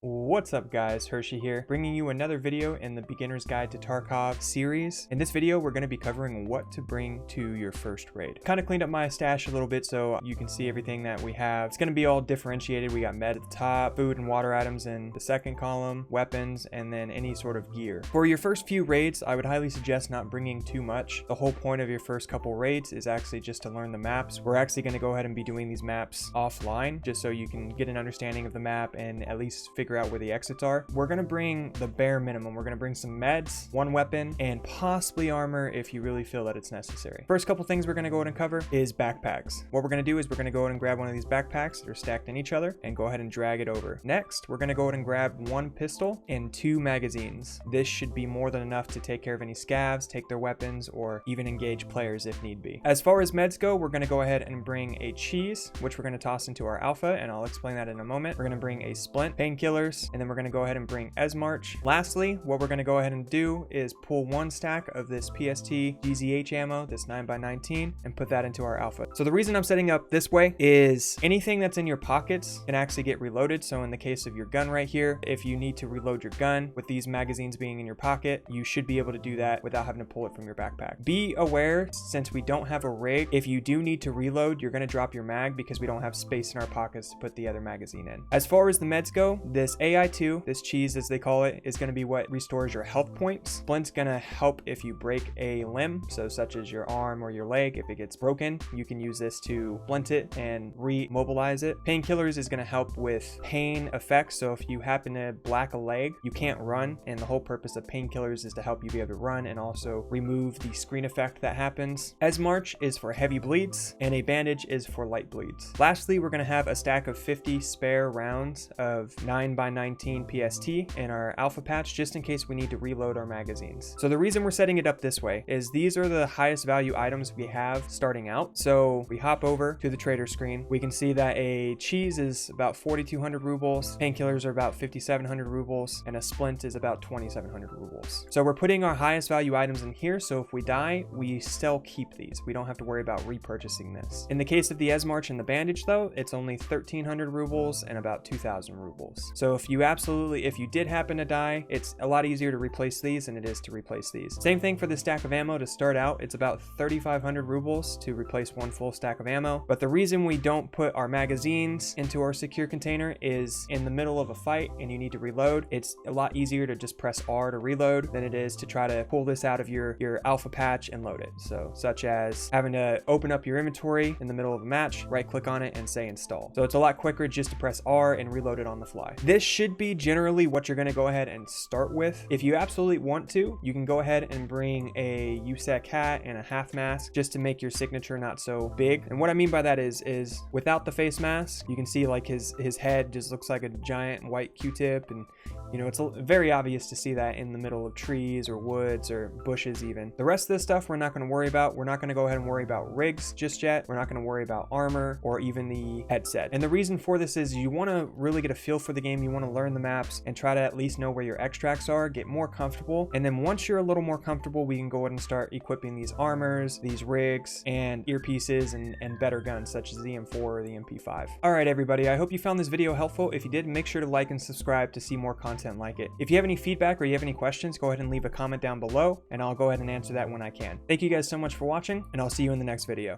What's up guys, Hershey here, bringing you another video in the Beginner's Guide to Tarkov series. In this video, we're going to be covering what to bring to your first raid. Kind of cleaned up my stash a little bit so you can see everything that we have. It's going to be all differentiated. We got med at the top, food and water items in the second column, weapons, and then any sort of gear. For your first few raids, I would highly suggest not bringing too much. The whole point of your first couple raids is actually just to learn the maps. We're actually going to go ahead and be doing these maps offline just so you can get an understanding of the map and at least figure out where the exits are. We're going to bring the bare minimum. We're going to bring some meds, one weapon, and possibly armor if you really feel that it's necessary. First couple things we're going to go ahead and cover is backpacks. What we're going to do is we're going to go ahead and grab one of these backpacks that are stacked in each other and go ahead and drag it over. Next, we're going to go ahead and grab one pistol and 2 magazines. This should be more than enough to take care of any scavs, take their weapons, or even engage players if need be. As far as meds go, we're going to go ahead and bring a cheese, which we're going to toss into our alpha, and I'll explain that in a moment. We're going to bring a splint, painkillers, and then we're going to go ahead and bring Esmarch. Lastly, what we're going to go ahead and do is pull one stack of this PST GZH ammo, this 9x19, and put that into our alpha. So the reason I'm setting up this way is anything that's in your pockets can actually get reloaded. So in the case of your gun right here, if you need to reload your gun with these magazines being in your pocket, you should be able to do that without having to pull it from your backpack. Be aware, since we don't have a rig, if you do need to reload, you're going to drop your mag because we don't have space in our pockets to put the other magazine in. As far as the meds go, this AI2, this cheese as they call it, is going to be what restores your health points. Splint's going to help if you break a limb, so such as your arm or your leg. If it gets broken, you can use this to splint it and remobilize it. Painkillers is going to help with pain effects, so if you happen to black a leg, you can't run, and the whole purpose of painkillers is to help you be able to run and also remove the screen effect that happens. Esmarch is for heavy bleeds, and a bandage is for light bleeds. Lastly, we're going to have a stack of 50 spare rounds of 9x19 PST in our alpha patch just in case we need to reload our magazines. So the reason we're setting it up this way is these are the highest value items we have starting out. So we hop over to the trader screen. We can see that a cheese is about 4,200 rubles, painkillers are about 5,700 rubles, and a splint is about 2,700 rubles. So we're putting our highest value items in here, so if we die, we still keep these. We don't have to worry about repurchasing this. In the case of the Esmarch and the bandage though, it's only 1,300 rubles and about 2,000 rubles. So if you did happen to die, it's a lot easier to replace these than it is to replace these. Same thing for the stack of ammo to start out. It's about 3,500 rubles to replace one full stack of ammo. But the reason we don't put our magazines into our secure container is in the middle of a fight and you need to reload. It's a lot easier to just press R to reload than it is to try to pull this out of your alpha patch and load it. So such as having to open up your inventory in the middle of a match, right click on it and say install. So it's a lot quicker just to press R and reload it on the fly. This should be generally what you're going to go ahead and start with. If you absolutely want to, you can go ahead and bring a USEC hat and a half mask just to make your signature not so big. And what I mean by that is without the face mask, you can see like his head just looks like a giant white Q-tip, and you know, it's very obvious to see that in the middle of trees or woods or bushes even. The rest of this stuff we're not going to worry about. We're not going to go ahead and worry about rigs just yet. We're not going to worry about armor or even the headset. And the reason for this is you want to really get a feel for the game. You want to learn the maps and try to at least know where your extracts are, get more comfortable. And then once you're a little more comfortable, we can go ahead and start equipping these armors, these rigs, and earpieces and better guns such as the M4 or the MP5. All right, everybody, I hope you found this video helpful. If you did, make sure to like and subscribe to see more content like it. If you have any feedback or you have any questions, go ahead and leave a comment down below and I'll go ahead and answer that when I can. Thank you guys so much for watching, and I'll see you in the next video.